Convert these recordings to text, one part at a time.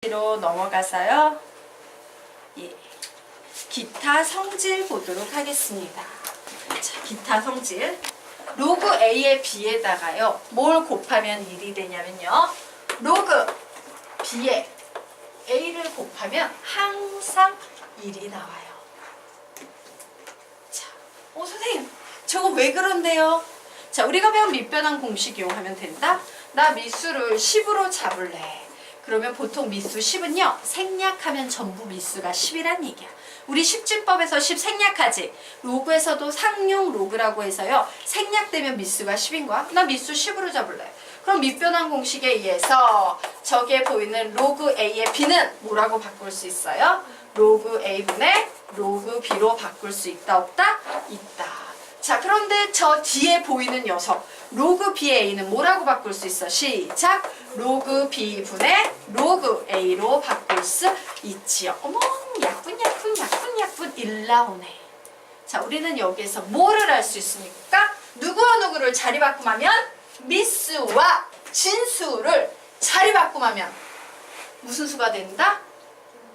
로 넘어가서요. 예, 기타 성질 보도록 하겠습니다. 자, 기타 성질. 로그 A의 B에다가요. 뭘 곱하면 1이 되냐면요. 로그 B에 A를 곱하면 항상 1이 나와요. 자, 선생님, 저거 왜 그런데요? 자, 우리가 배운 밑변환 공식 이용하면 된다? 나 미수를 10으로 잡을래. 그러면 보통 미수 10은요. 생략하면 전부 미수가 10이란 얘기야. 우리 10진법에서 10 생략하지. 로그에서도 상용 로그라고 해서요. 생략되면 미수가 10인 거야. 나 미수 10으로 잡을래. 그럼 밑변환 공식에 의해서 저기에 보이는 로그 A의 B는 뭐라고 바꿀 수 있어요? 로그 A분의 로그 B로 바꿀 수 있다 없다? 있다. 자, 그런데 저 뒤에 보이는 녀석 로그 B의 A는 뭐라고 바꿀 수 있어? 시작! 로그 B분의 로그 A로 바꿀 수 있지요. 어머, 약분 1 나오네. 자, 우리는 여기에서 뭐를 할 수 있습니까? 누구와 누구를 자리 바꿈하면? 미수와 진수를 자리 바꿈하면 무슨 수가 된다?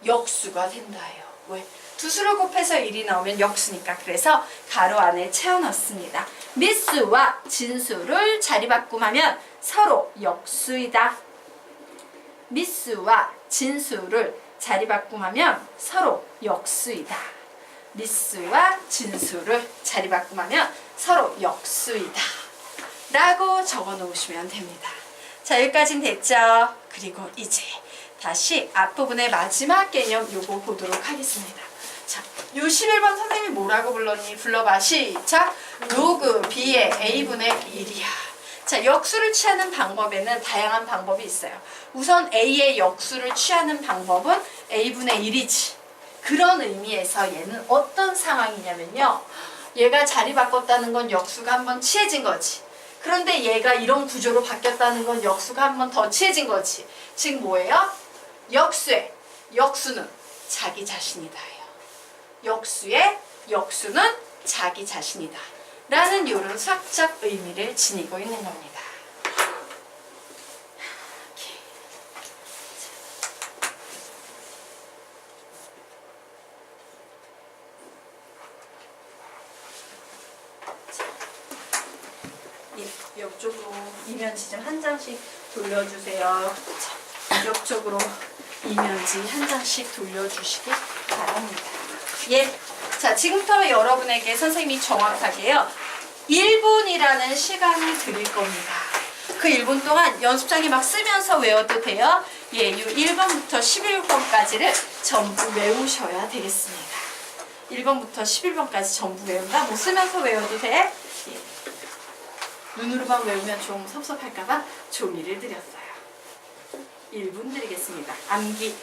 역수가 된다예요. 왜? 두 수를 곱해서 1이 나오면 역수니까. 그래서 가로 안에 채워넣습니다. 미수와 진수를 자리 바꿈하면 서로 역수이다. 미수와 진수를 자리 바꿈하면 서로 역수이다. 미수와 진수를 자리 바꿈하면 서로 역수이다. 라고 적어 놓으시면 됩니다. 자, 여기까지는 됐죠? 그리고 이제 다시 앞부분의 마지막 개념 요거 보도록 하겠습니다. 자, 요 11번 선생님이 뭐라고 불렀니? 불러봐. 시작! 로그 B의 A분의 1이야. 자, 역수를 취하는 방법에는 다양한 방법이 있어요. 우선 A의 역수를 취하는 방법은 A분의 1이지. 그런 의미에서 얘는 어떤 상황이냐면요. 얘가 자리 바꿨다는 건 역수가 한 번 취해진 거지. 그런데 얘가 이런 구조로 바뀌었다는 건 역수가 한 번 더 취해진 거지. 즉 뭐예요? 역수의 역수는 자기 자신이다예요. 역수의 역수는 자기 자신이다. 라는 이런 수학적 의미를 지니고 있는 겁니다. 예, 옆쪽으로 이면지 좀 한 장씩 돌려주세요. 자, 옆쪽으로 이면지 한 장씩 돌려주시기 바랍니다. 예. 자, 지금부터 여러분에게 선생님이 정확하게요. 1분이라는 시간을 드릴 겁니다. 그 1분 동안 연습장에 막 쓰면서 외워도 돼요. 예, 이 1번부터 11번까지를 전부 외우셔야 되겠습니다. 1번부터 11번까지 전부 외운다? 뭐 쓰면서 외워도 돼? 예. 눈으로만 외우면 좀 섭섭할까봐 종이를 드렸어요. 1분 드리겠습니다. 암기.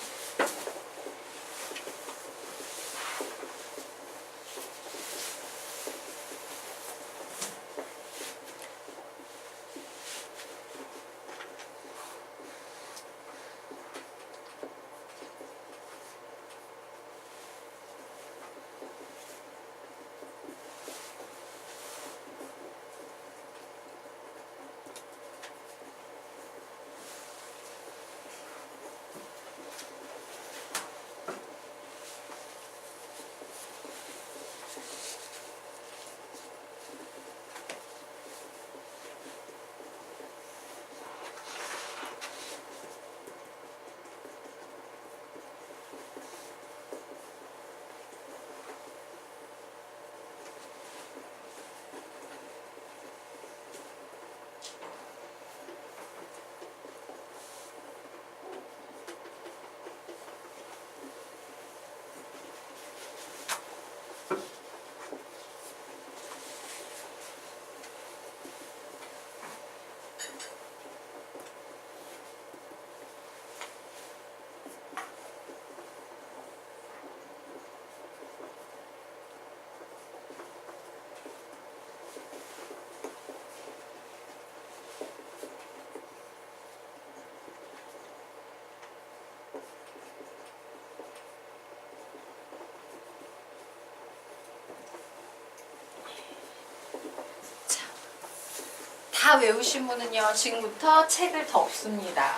다 외우신 분은요, 지금부터 책을 덮습니다.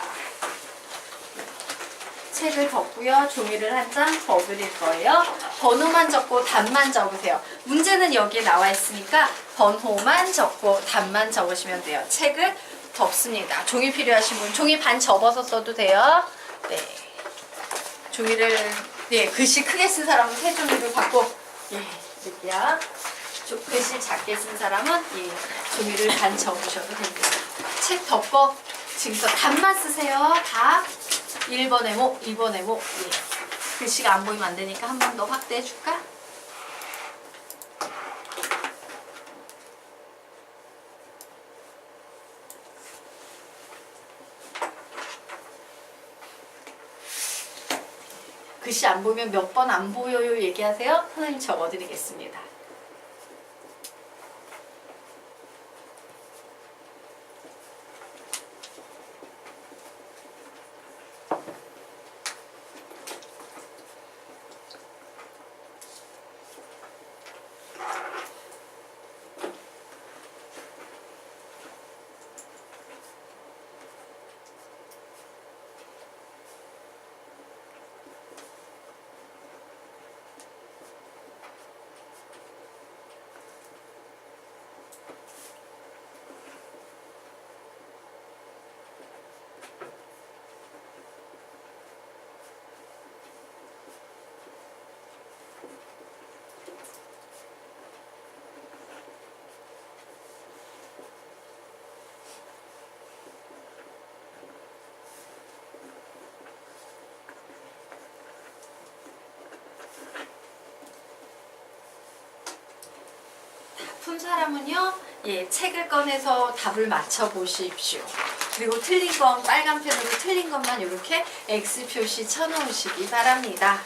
책을 덮고요. 종이를 한 장 더 그릴 거예요. 번호만 적고 답만 적으세요. 문제는 여기에 나와 있으니까 번호만 적고 답만 적으시면 돼요. 책을 덮습니다. 종이 필요하신 분 종이 반 접어서 써도 돼요. 네. 종이를 글씨 크게 쓴 사람은 새 종이를 받고 이렇게요. 글씨 작게 쓴 사람은 종이를 반 접으셔도 됩니다. 책 덮고 지금부터 답만 쓰세요. 답 1번 에모, 2번 에모. 글씨가 안 보이면 안 되니까 한 번 더 확대해 줄까? 글씨 안 보이면 몇 번 안 보여요 얘기하세요. 선생님 적어드리겠습니다. 푼 사람은요, 책을 꺼내서 답을 맞춰 보십시오. 그리고 틀린 건 빨간 펜으로 틀린 것만 이렇게 X 표시 쳐놓으시기 바랍니다.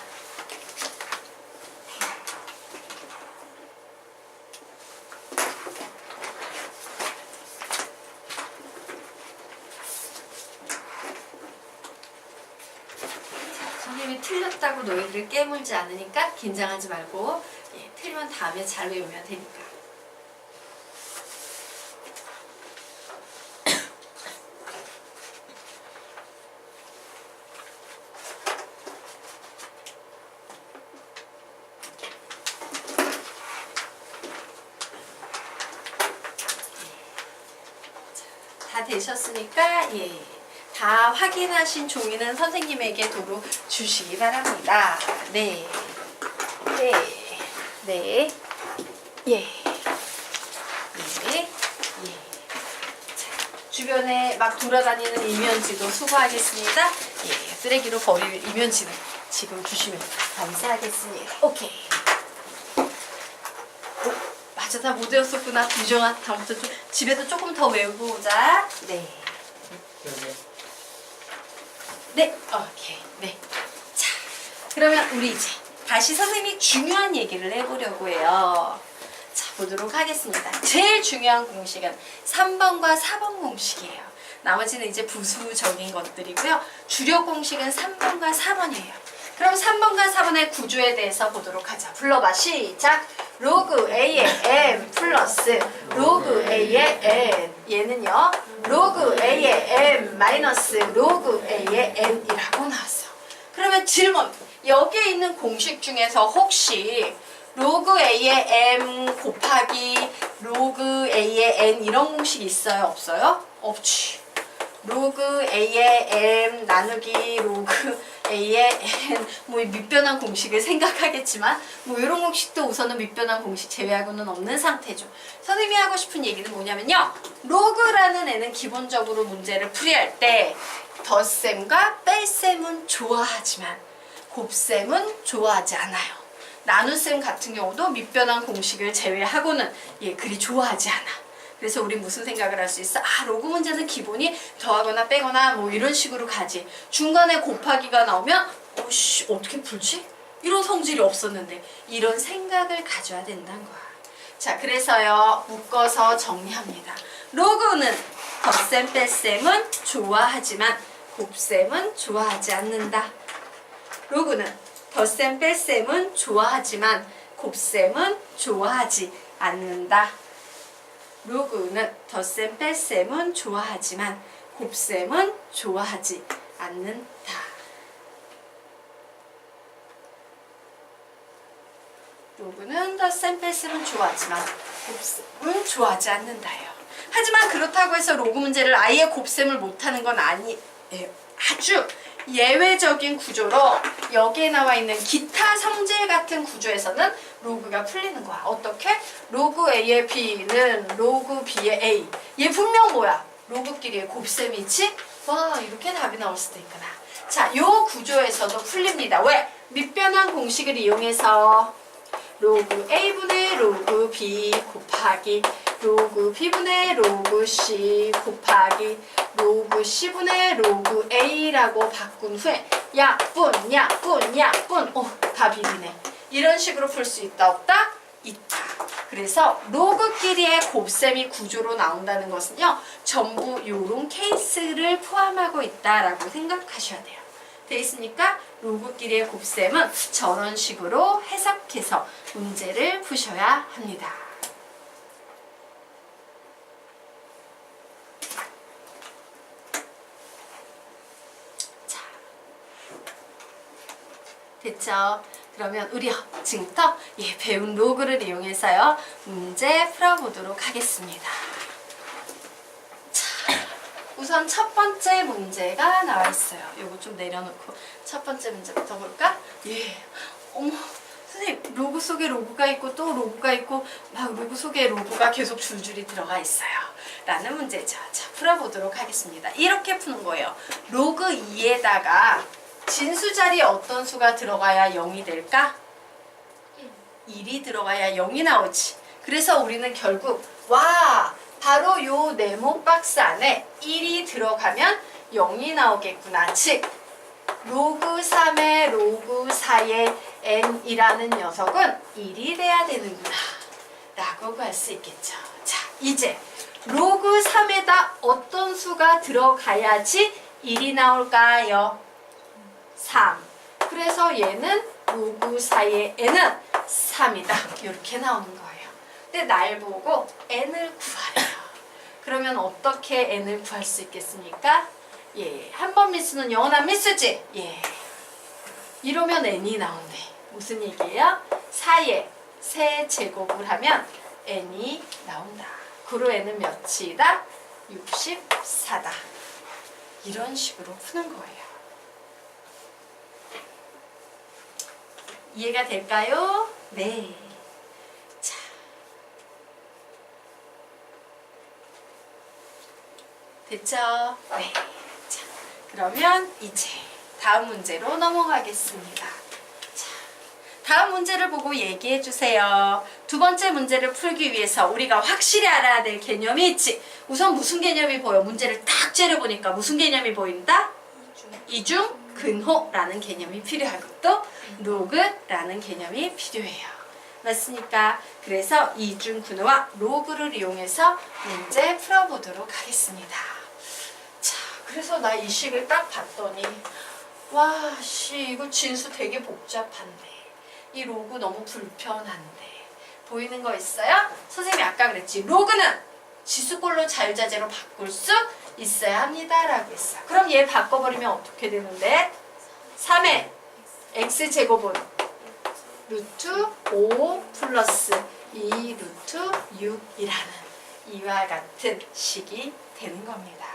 선생님이 틀렸다고 너희들 깨물지 않으니까 긴장하지 말고 틀면 다음에 잘 외우면 되니까. 다 되셨으니까 다 확인하신 종이는 선생님에게 도로 주시기 바랍니다. 네. 네. 네. 예. 네. 예. 자, 주변에 막 돌아다니는 이면지도 수거하겠습니다. 쓰레기로 버릴 이면지는 지금 주시면 감사하겠습니다. 오케이. 맞아, 다 못 외웠었구나. 유정아, 다음부터 좀 집에서 조금 더 외우고 오자. 네. 네, 오케이. 네. 자, 그러면 우리 이제 다시 선생님이 중요한 얘기를 해보려고 해요. 자, 보도록 하겠습니다. 제일 중요한 공식은 3번과 4번 공식이에요. 나머지는 이제 부수적인 것들이고요. 주력 공식은 3번과 4번이에요. 그럼 3번과 4번의 구조에 대해서 보도록 하자. 불러봐. 시작. 로그 A의 M 플러스 로그 A의 N. 얘는요. 로그 A의 M 마이너스 로그 A의 N이라고 나왔어. 그러면 질문. 여기에 있는 공식 중에서 혹시 로그 A의 M 곱하기 로그 A의 N 이런 공식이 있어요? 없어요? 없지. 로그 A의 M 나누기 로그 A의 N 뭐 밑변환 공식을 생각하겠지만 뭐 이런 공식도 우선은 밑변환 공식 제외하고는 없는 상태죠. 선생님이 하고 싶은 얘기는 뭐냐면요. 로그라는 애는 기본적으로 문제를 풀이할 때 덧셈과 뺄셈은 좋아하지만 곱셈은 좋아하지 않아요. 나눗셈 같은 경우도 밑변환 공식을 제외하고는 그리 좋아하지 않아. 그래서 우리 무슨 생각을 할 수 있어? 아, 로그 문제는 기본이 더하거나 빼거나 뭐 이런 식으로 가지. 중간에 곱하기가 나오면 오씨 어떻게 풀지? 이런 성질이 없었는데 이런 생각을 가져야 된다는 거야. 자, 그래서요 묶어서 정리합니다. 로그는 덧셈 뺄셈은 좋아하지만 곱셈은 좋아하지 않는다. 로그는 덧셈 뺄셈은 좋아하지만 곱셈은 좋아하지 않는다. 로그는 덧셈 뺄셈은 좋아하지만 곱셈은 좋아하지 않는다. 로그는 덧셈 뺄셈은 좋아하지만 곱셈은 좋아하지 않는다요. 하지만 그렇다고 해서 로그 문제를 아예 곱셈을 못하는 건 아니에요. 아주 예외적인 구조로 여기에 나와 있는 기타 성질 같은 구조에서는 로그가 풀리는 거야. 어떻게? 로그 A의 B는 로그 B의 A. 얘 분명 뭐야? 로그끼리의 곱셈이지? 와, 이렇게 답이 나올 수도 있구나. 자, 요 구조에서도 풀립니다. 왜? 밑변환 공식을 이용해서 로그 A분의 로그 B 곱하기 로그 B분의 로그 C 곱하기 로그 C분의 로그 A라고 바꾼 후에 약분, 약분, 약분. 다 비리네. 이런 식으로 풀 수 있다, 없다? 있다. 그래서 로그끼리의 곱셈이 구조로 나온다는 것은요, 전부 요런 케이스를 포함하고 있다라고 생각하셔야 돼요. 돼 있으니까 로그끼리의 곱셈은 저런 식으로 해석해서 문제를 푸셔야 합니다. 자, 됐죠? 그러면 우리 지금부터 배운 로그를 이용해서요, 문제 풀어보도록 하겠습니다. 우선 첫 번째 문제가 나와 있어요. 요거 좀 내려놓고 첫 번째 문제부터 볼까? 어머, 선생님, 로그 속에 로그가 있고 또 로그가 있고 막 로그 속에 로그가 계속 줄줄이 들어가 있어요. 라는 문제죠. 자, 풀어보도록 하겠습니다. 이렇게 푸는 거예요. 로그 2에다가 진수 자리에 어떤 수가 들어가야 0이 될까? 1이 들어가야 0이 나오지. 그래서 우리는 결국 바로 요 네모 박스 안에 1이 들어가면 0이 나오겠구나. 즉 로그 3의 로그 4의 n이라는 녀석은 1이 돼야 되는구나 라고 구할 수 있겠죠. 자, 이제 로그 3에다 어떤 수가 들어가야지 1이 나올까요? 3. 그래서 얘는 로그 4의 n은 3이다. 이렇게 나오는 거예요. 근데 날 보고 n을 구하래요. 그러면 어떻게 n을 구할 수 있겠습니까? 한 번 미수는 영원한 미수지? 이러면 n이 나온대. 무슨 얘기예요? 4의 세제곱을 하면 n이 나온다. 그로 n은 몇이다? 64다. 이런 식으로 푸는 거예요. 이해가 될까요? 네. 자, 됐죠? 네. 자, 그러면 이제 다음 문제로 넘어가겠습니다. 자, 다음 문제를 보고 얘기해 주세요. 두 번째 문제를 풀기 위해서 우리가 확실히 알아야 될 개념이 있지. 우선 무슨 개념이 보여? 문제를 딱 째려보니까 무슨 개념이 보인다? 이중 근호라는 개념이 필요하고 또 로그라는 개념이 필요해요. 맞습니까? 그래서 이중 근호와 로그를 이용해서 문제 풀어보도록 하겠습니다. 자, 그래서 나 이 식을 딱 봤더니 이거 진수 되게 복잡한데 이 로그 너무 불편한데 보이는 거 있어요? 선생님이 아까 그랬지. 로그는 지수꼴로 자유자재로 바꿀 수 있어야 합니다 라고 했어. 그럼 얘 바꿔버리면 어떻게 되는데? 3의 x제곱은 루트 5 플러스 2 루트 6이라는 이와 같은 식이 되는 겁니다.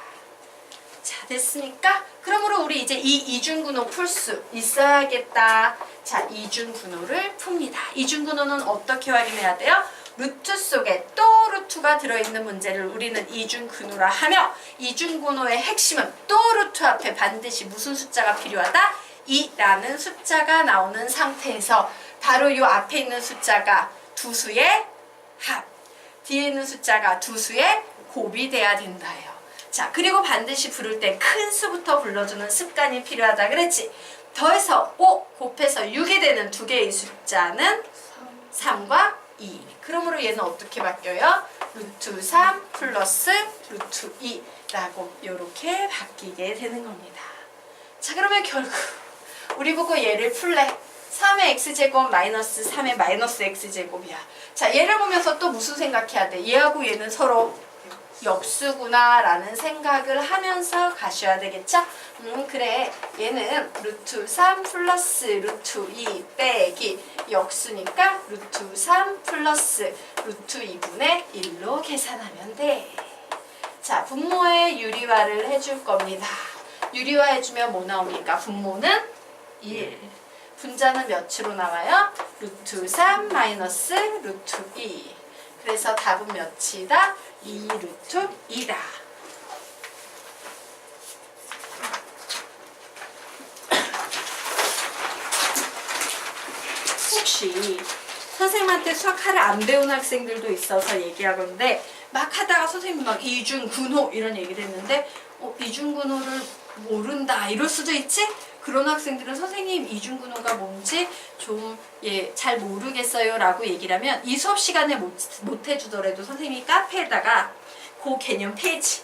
자, 됐습니까? 그러므로 우리 이제 이 이중근호 풀 수 있어야겠다. 자, 이중근호를 풉니다. 이중근호는 어떻게 확인해야 돼요? 루트 속에 또 루트가 들어있는 문제를 우리는 이중근호라 하며 이중근호의 핵심은 또 루트 앞에 반드시 무슨 숫자가 필요하다? 2라는 숫자가 나오는 상태에서 바로 이 앞에 있는 숫자가 두 수의 합, 뒤에 있는 숫자가 두 수의 곱이 돼야 된다요. 자, 그리고 반드시 부를 때 큰 수부터 불러주는 습관이 필요하다 그랬지. 더해서 5 곱해서 6이 되는 두 개의 숫자는 3과 2. 그러므로 얘는 어떻게 바뀌어요? 루트 3 플러스 루트 2라고 이렇게 바뀌게 되는 겁니다. 자, 그러면 결국 우리 보고 얘를 풀래. 3의 x제곱 마이너스 3의 마이너스 x제곱이야. 자, 얘를 보면서 또 무슨 생각해야 돼? 얘하고 얘는 서로 역수구나 라는 생각을 하면서 가셔야 되겠죠? 그래, 얘는 루트 3 플러스 루트 2 빼기 역수니까 루트 3 플러스 루트 2분의 1로 계산하면 돼. 자, 분모의 유리화를 해줄 겁니다. 유리화 해주면 뭐 나옵니까? 분모는 1. 분자는 몇으로 나와요? 루트 3 마이너스 루트 2. 그래서 답은 몇이다? 2 루트 2다. 혹시 선생님한테 수학하를 안 배운 학생들도 있어서 얘기하건데 막 하다가 선생님이 막 이중근호 이런 얘기를 했는데 이중근호를 모른다 이럴 수도 있지? 그런 학생들은 선생님 이중근호가 뭔지 좀 잘 모르겠어요 라고 얘기를 하면 이 수업 시간에 못 해주더라도 선생님이 카페에다가 그 개념 페이지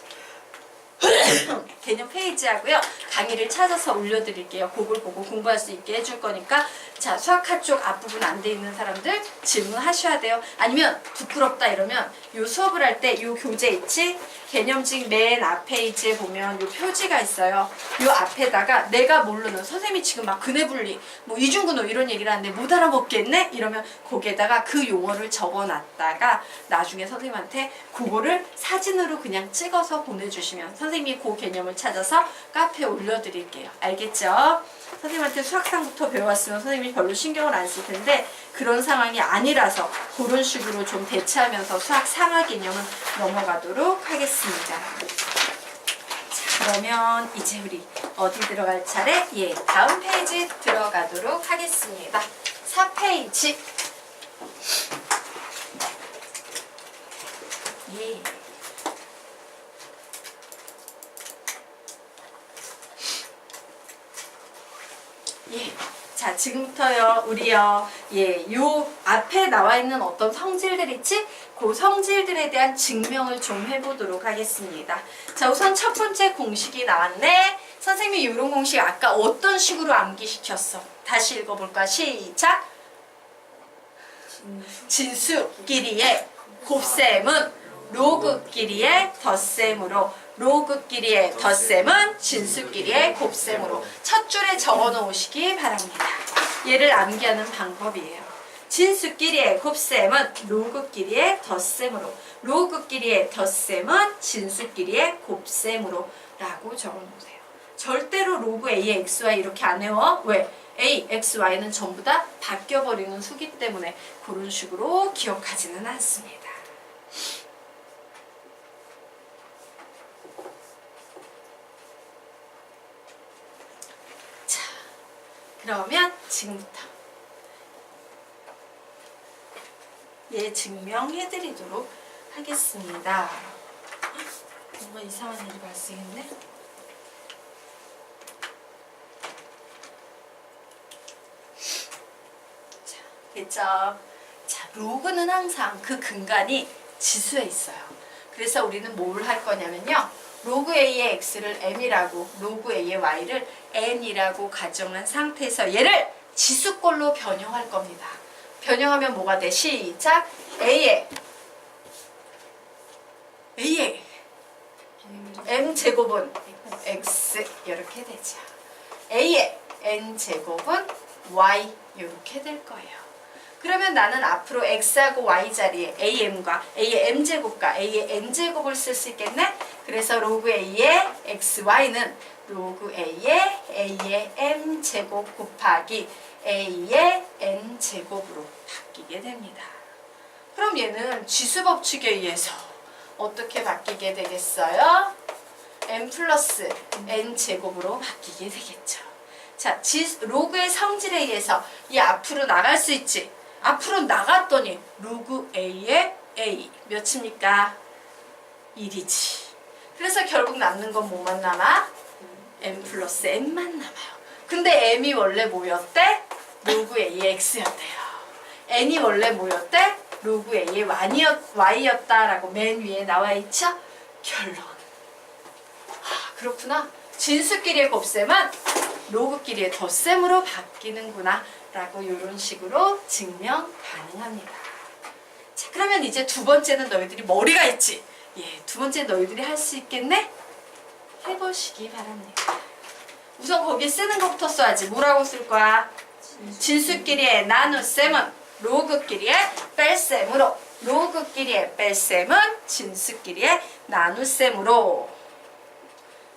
개념 페이지하고요 강의를 찾아서 올려드릴게요. 그걸 보고 공부할 수 있게 해줄 거니까 자 수학할 쪽 앞부분 안 돼 있는 사람들 질문하셔야 돼요. 아니면 부끄럽다 이러면 요 수업을 할 때 요 교재 있지? 개념집 맨 앞 페이지에 보면 요 표지가 있어요. 요 앞에다가 내가 모르는 선생님이 지금 막 근해분리 뭐 이중근호 이런 얘기를 하는데 못 알아먹겠네? 이러면 거기에다가 그 용어를 적어놨다가 나중에 선생님한테 그거를 사진으로 그냥 찍어서 보내주시면 선생님이 그 개념을 찾아서 카페에 올려드릴게요. 알겠죠? 선생님한테 수학상부터 배워왔으면 선생님이 별로 신경을 안 쓸 텐데 그런 상황이 아니라서 그런 식으로 좀 대체하면서 수학 상하 개념은 넘어가도록 하겠습니다. 자, 그러면 이제 우리 어디 들어갈 차례? 예, 다음 페이지 들어가도록 하겠습니다. 4페이지. 예. 예. 자, 지금부터요, 우리요, 예, 요 앞에 나와 있는 어떤 성질들 있지? 그 성질들에 대한 증명을 좀 해보도록 하겠습니다. 자, 우선 첫 번째 공식이 나왔네. 선생님이 이런 공식 아까 어떤 식으로 암기시켰어? 다시 읽어볼까? 시작! 진수끼리의 곱셈은 로그끼리의 덧셈으로 로그끼리의 덧셈은 진수끼리의 곱셈으로 첫 줄에 적어 놓으시기 바랍니다. 얘를 암기하는 방법이에요. 진수끼리의 곱셈은 로그끼리의 덧셈으로 로그끼리의 덧셈은 진수끼리의 곱셈으로 라고 적어 놓으세요. 절대로 로그 A의 XY 이렇게 안 외워. 왜? A, X, Y는 전부 다 바뀌어버리는 수기 때문에 그런 식으로 기억하지는 않습니다. 자, 그러면 지금부터 얘 증명해드리도록 하겠습니다. 뭔가 이상한 일이 발생했네. 됐죠? 자, 로그는 항상 그 근간이 지수에 있어요. 그래서 우리는 뭘 할 거냐면요. 로그 A의 X를 M이라고, 로그 A의 Y를 N이라고 가정한 상태에서 얘를 지수꼴로 변형할 겁니다. 변형하면 뭐가 돼? 시작! A의 M제곱은 X 이렇게 되죠. A의 N제곱은 Y 이렇게 될 거예요. 그러면 나는 앞으로 x하고 y 자리에 am과 a의 m제곱과 a의 n제곱을 쓸 수 있겠네? 그래서 로그 a의 xy는 로그 a의 m제곱 곱하기 a의 n제곱으로 바뀌게 됩니다. 그럼 얘는 지수법칙에 의해서 어떻게 바뀌게 되겠어요? m 플러스 n제곱으로 바뀌게 되겠죠. 자, 로그의 성질에 의해서 이 앞으로 나갈 수 있지? 앞으로 나갔더니 로그 A의 A 몇입니까? 1이지. 그래서 결국 남는 건 뭐만 남아? M 플러스 N만 남아요. 근데 M이 원래 뭐였대? 로그 A의 X였대요. N이 원래 뭐였대? 로그 A의 Y였다라고 맨 위에 나와 있죠? 결론. 그렇구나. 진수끼리의 곱셈은 로그끼리의 덧셈으로 바뀌는구나 라고 이런 식으로 증명 가능합니다. 자, 그러면 이제 두 번째는 너희들이 머리가 있지. 예, 두 번째 너희들이 할 수 있겠네? 해보시기 바랍니다. 우선 거기 쓰는 것부터 써야지. 뭐라고 쓸 거야? 진수끼리의 나눗셈은 로그끼리의 뺄셈으로, 로그끼리의 뺄셈은 진수끼리의 나눗셈으로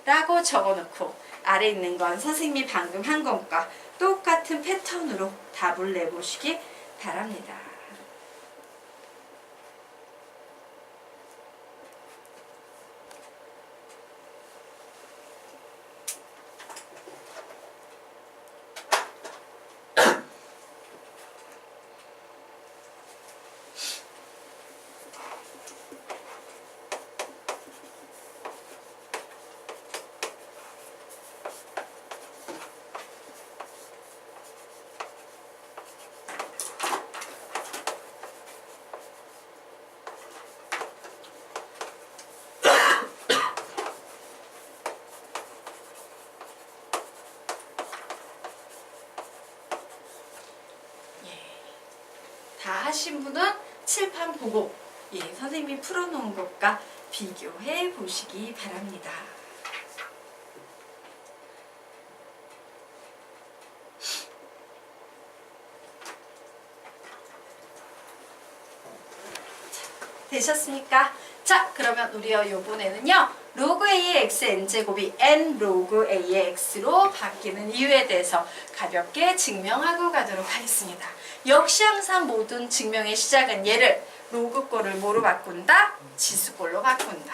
라고 적어놓고 아래 있는 건 선생님이 방금 한 것과 똑같은 패턴으로 답을 내보시기 바랍니다. 다 하신 분은 칠판 보고 예, 선생님이 풀어놓은 것과 비교해 보시기 바랍니다. 되셨습니까? 자, 그러면 우리가 이번에는요. 로그 A의 x n제곱이 n 로그 A의 x로 바뀌는 이유에 대해서 가볍게 증명하고 가도록 하겠습니다. 역시 항상 모든 증명의 시작은 얘를 로그꼴을 뭐로 바꾼다? 지수꼴로 바꾼다.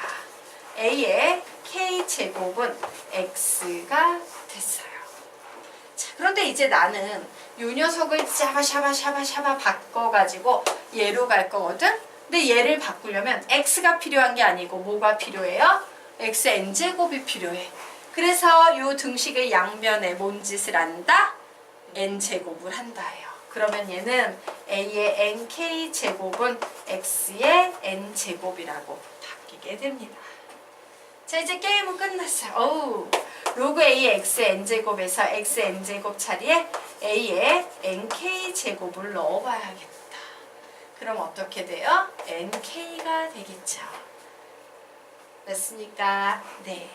A의 k제곱은 x가 됐어요. 자, 그런데 이제 나는 이 녀석을 샤바샤바 바꿔가지고 얘로 갈 거거든? 근데 얘를 바꾸려면 x가 필요한 게 아니고 뭐가 필요해요? x n제곱이 필요해. 그래서 이 등식의 양변에 뭔 짓을 한다? n제곱을 한다예요. 그러면 얘는 a의 nk제곱은 x의 n제곱이라고 바뀌게 됩니다. 자, 이제 게임은 끝났어요. 어우, 로그 a의 x n제곱에서 x n제곱 자리에 a의 nk제곱을 넣어봐야겠다. 그럼 어떻게 돼요? nk가 되겠죠. 됐습니까? 네.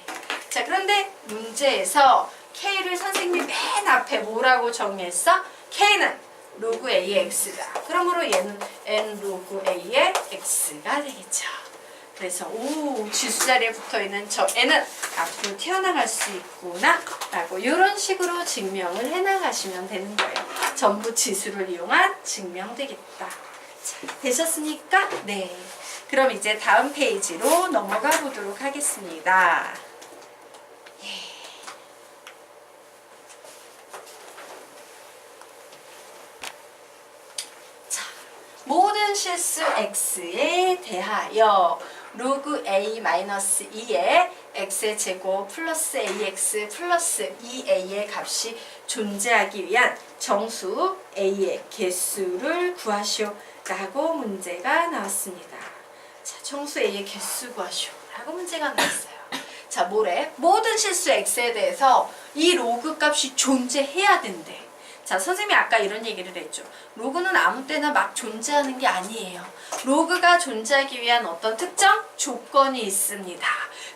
자, 그런데 문제에서 k를 선생님이 맨 앞에 뭐라고 정의했어? k는 로그 a의 x다. 그러므로 얘는 n 로그 a의 x가 되겠죠. 그래서 오, 지수 자리에 붙어있는 저 n은 앞으로 튀어나갈 수 있구나 라고 이런 식으로 증명을 해나가시면 되는 거예요. 전부 지수를 이용한 증명되겠다. 자, 되셨습니까? 네. 그럼 이제 다음 페이지로 넘어가 보도록 하겠습니다. 예. 자, 모든 실수 x에 대하여 로그 a-2의 x의 제곱 플러스 ax 플러스 2a의 값이 존재하기 위한 정수 a의 개수를 구하시오 라고 문제가 나왔습니다. 자, 정수 a의 개수 구하시오 라고 문제가 나왔어요. 자, 뭐래? 모든 실수 x에 대해서 이 로그 값이 존재해야 된대. 자, 선생님이 아까 이런 얘기를 했죠. 로그는 아무 때나 막 존재하는 게 아니에요. 로그가 존재하기 위한 어떤 특정 조건이 있습니다.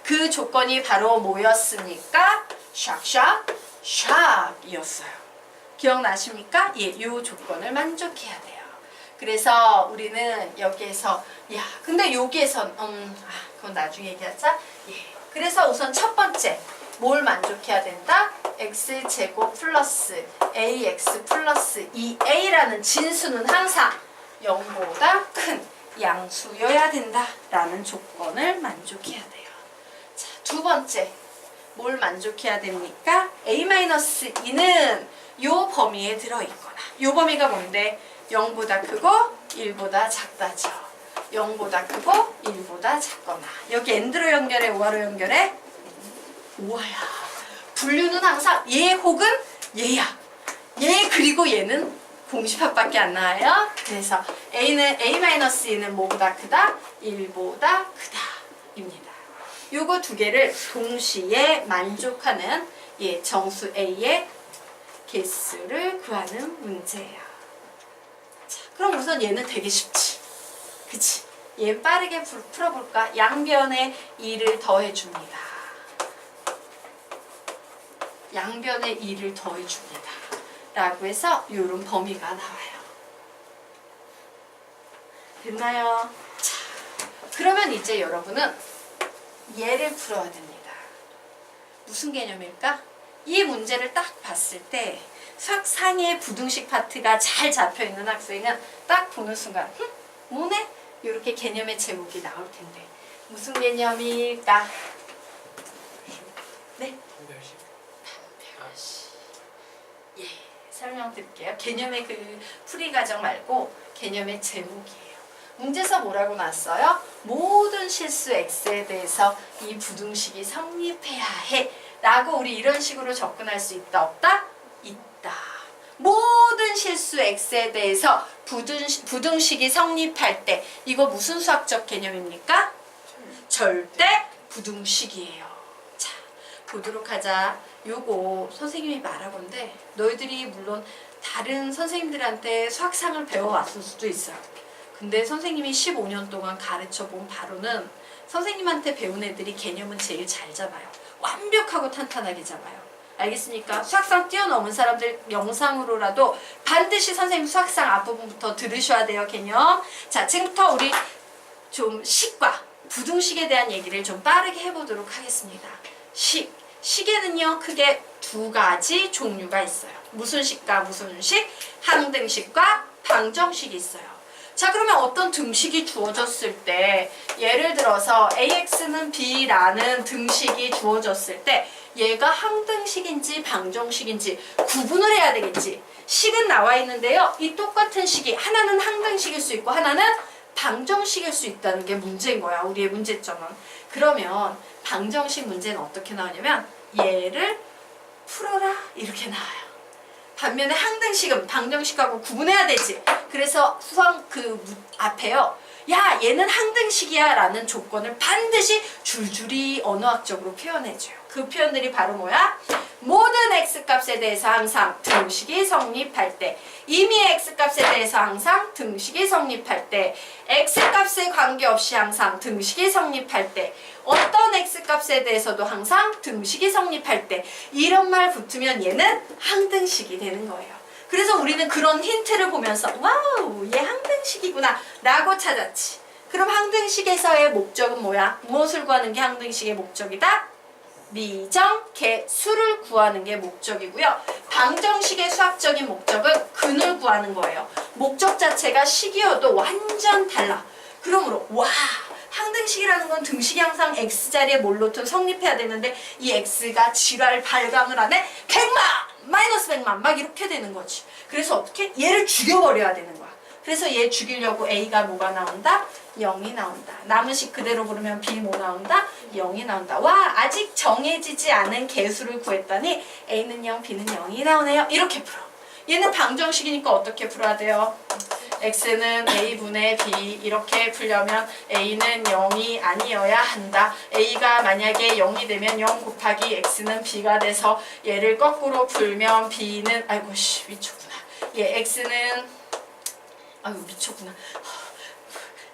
그 조건이 바로 뭐였습니까? 샥샥샥이었어요. 기억나십니까? 예, 이 조건을 만족해야 돼요. 그래서 우리는 여기에서 야, 근데 여기에선 그건 나중에 얘기하자. 예. 그래서 우선 첫 번째 뭘 만족해야 된다? x제곱 플러스 ax 플러스 2a라는 진수는 항상 0보다 큰 양수여야 된다라는 조건을 만족해야 돼요. 자, 두 번째 뭘 만족해야 됩니까? a-2는 요 범위에 들어있거나 요 범위가 뭔데? 0보다 크고 1보다 작다죠. 0보다 크고 1보다 작거나 여기 n드로 연결해? 5화로 연결해? 5화야. 분류는 항상 얘 혹은 얘야. 얘 그리고 얘는 공식합밖에 안 나와요. 그래서 a는 a-2는 뭐보다 크다? 1보다 크다 입니다. 요거 두 개를 동시에 만족하는 예, 정수 a의 개수를 구하는 문제예요. 자, 그럼 우선 얘는 되게 쉽지. 그치? 얘 빠르게 풀어볼까? 양변에 2를 더해줍니다. 양변에 2를 더해줍니다. 라고 해서 이런 범위가 나와요. 됐나요? 자, 그러면 이제 여러분은 얘를 풀어야 됩니다. 무슨 개념일까? 이 문제를 딱 봤을 때 수학 상의 부등식 파트가 잘 잡혀있는 학생은 딱 보는 순간 뭐네? 이렇게 개념의 제목이 나올 텐데 무슨 개념일까? 네? 판별식. 예, 설명드릴게요. 개념의 그 풀이 과정 말고 개념의 제목이에요. 문제에서 뭐라고 났어요? 모든 실수 x에 대해서 이 부등식이 성립해야 해 라고 우리 이런 식으로 접근할 수 있다 없다? 있다. 모든 실수 x에 대해서 부등식이 성립할 때 이거 무슨 수학적 개념입니까? 절대 부등식이에요. 자, 보도록 하자. 요거 선생님이 말하건데 너희들이 물론 다른 선생님들한테 수학상을 배워왔을 수도 있어요. 근데 선생님이 15년 동안 가르쳐본 바로는 선생님한테 배운 애들이 개념은 제일 잘 잡아요. 완벽하고 탄탄하게 잡아요. 알겠습니까? 수학상 뛰어넘은 사람들 영상으로라도 반드시 선생님 수학상 앞부분부터 들으셔야 돼요. 개념. 자, 지금부터 우리 좀 식과 부등식에 대한 얘기를 좀 빠르게 해보도록 하겠습니다. 식에는요 크게 두 가지 종류가 있어요. 무슨 식과 무슨 식? 항등식과 방정식이 있어요. 자, 그러면 어떤 등식이 주어졌을 때 예를 들어서 AX는 B라는 등식이 주어졌을 때 얘가 항등식인지 방정식인지 구분을 해야 되겠지. 식은 나와 있는데요. 이 똑같은 식이 하나는 항등식일 수 있고 하나는 방정식일 수 있다는 게 문제인 거야. 우리의 문제점은. 그러면 방정식 문제는 어떻게 나오냐면 얘를 풀어라 이렇게 나와요. 반면에 항등식은 방정식하고 구분해야 되지. 그래서 수학 그 앞에요. 야, 얘는 항등식이야 라는 조건을 반드시 줄줄이 언어학적으로 표현해줘요. 그 표현들이 바로 뭐야? 모든 x값에 대해서 항상 등식이 성립할 때, 임의의 x값에 대해서 항상 등식이 성립할 때, x값에 관계없이 항상 등식이 성립할 때, 어떤 x값에 대해서도 항상 등식이 성립할 때 이런 말 붙으면 얘는 항등식이 되는 거예요. 그래서 우리는 그런 힌트를 보면서 와우, 얘 항등식이구나 라고 찾았지. 그럼 항등식에서의 목적은 뭐야? 무엇을 구하는 게 항등식의 목적이다? 미정, 개, 수를 구하는 게 목적이고요. 방정식의 수학적인 목적은 근을 구하는 거예요. 목적 자체가 식이어도 완전 달라. 그러므로 와, 항등식이라는 건 등식이 항상 x자리에 몰로톤 성립해야 되는데 이 x가 지랄 발광을 하네? 100만! 마이너스 100만! 막 이렇게 되는 거지. 그래서 어떻게? 얘를 죽여버려야 되는 거야. 그래서 얘 죽이려고 a가 뭐가 나온다? 0이 나온다. 남은 식 그대로 부르면 b 뭐 나온다? 0이 나온다. 와, 아직 정해지지 않은 개수를 구했더니 a는 0, b는 0이 나오네요. 이렇게 풀어. 얘는 방정식이니까 어떻게 풀어야 돼요? x는 a분의 b 이렇게 풀려면 a는 0이 아니어야 한다. a가 만약에 0이 되면 0 곱하기 x는 b가 돼서 얘를 거꾸로 풀면 b는 아이고 씨 미쳤구나. 얘 x는 아이고 미쳤구나.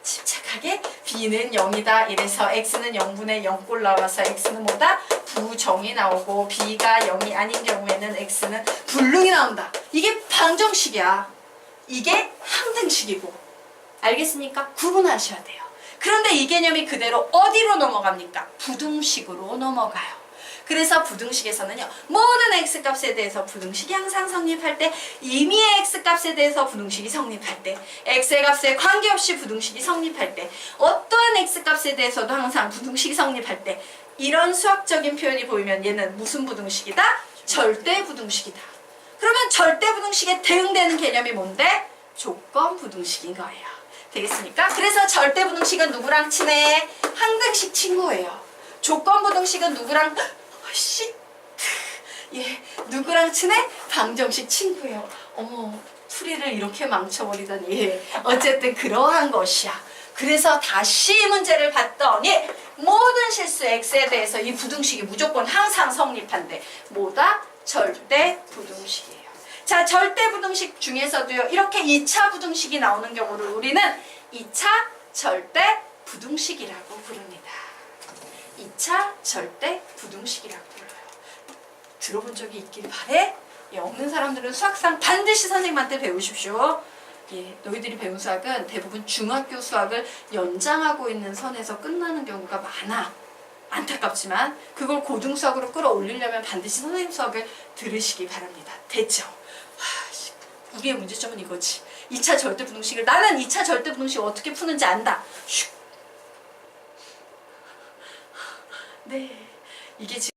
침착하게 b는 0이다. 이래서 x는 0분의 0꼴 나와서 x는 뭐다? 부정이 나오고 b가 0이 아닌 경우에는 x는 불능이 나온다. 이게 방정식이야. 이게 항등식이고. 알겠습니까? 구분하셔야 돼요. 그런데 이 개념이 그대로 어디로 넘어갑니까? 부등식으로 넘어가요. 그래서 부등식에서는요, 모든 x값에 대해서 부등식이 항상 성립할 때, 임의의 x값에 대해서 부등식이 성립할 때, x의 값에 관계없이 부등식이 성립할 때, 어떠한 x값에 대해서도 항상 부등식이 성립할 때, 이런 수학적인 표현이 보이면 얘는 무슨 부등식이다? 절대 부등식이다. 그러면 절대 부등식에 대응되는 개념이 뭔데? 조건 부등식인 거예요. 되겠습니까? 그래서 절대 부등식은 누구랑 친해? 항등식 친구예요. 조건 부등식은 누구랑 예, 누구랑 친해? 방정식 친구예요. 어머, 풀이를 이렇게 망쳐버리다니. 어쨌든 그러한 것이야. 그래서 다시 문제를 봤더니 모든 실수 x에 대해서 이 부등식이 무조건 항상 성립한대. 뭐다? 절대 부등식이에요. 자, 절대 부등식 중에서도요, 이렇게 2차 부등식이 나오는 경우를 우리는 2차 절대 부등식이라고 부릅니다. 2차 절대 부등식이라고 불러요. 들어본 적이 있길 바래? 예, 없는 사람들은 수학상 반드시 선생님한테 배우십시오. 예, 너희들이 배운 수학은 대부분 중학교 수학을 연장하고 있는 선에서 끝나는 경우가 많아. 안타깝지만 그걸 고등 수학으로 끌어올리려면 반드시 선생님 수학을 들으시기 바랍니다. 됐죠? 우리의 문제점은 이거지. 2차 절대부등식을 나는 2차 절대부등식 어떻게 푸는지 안다. 슉. 네, 이게 지금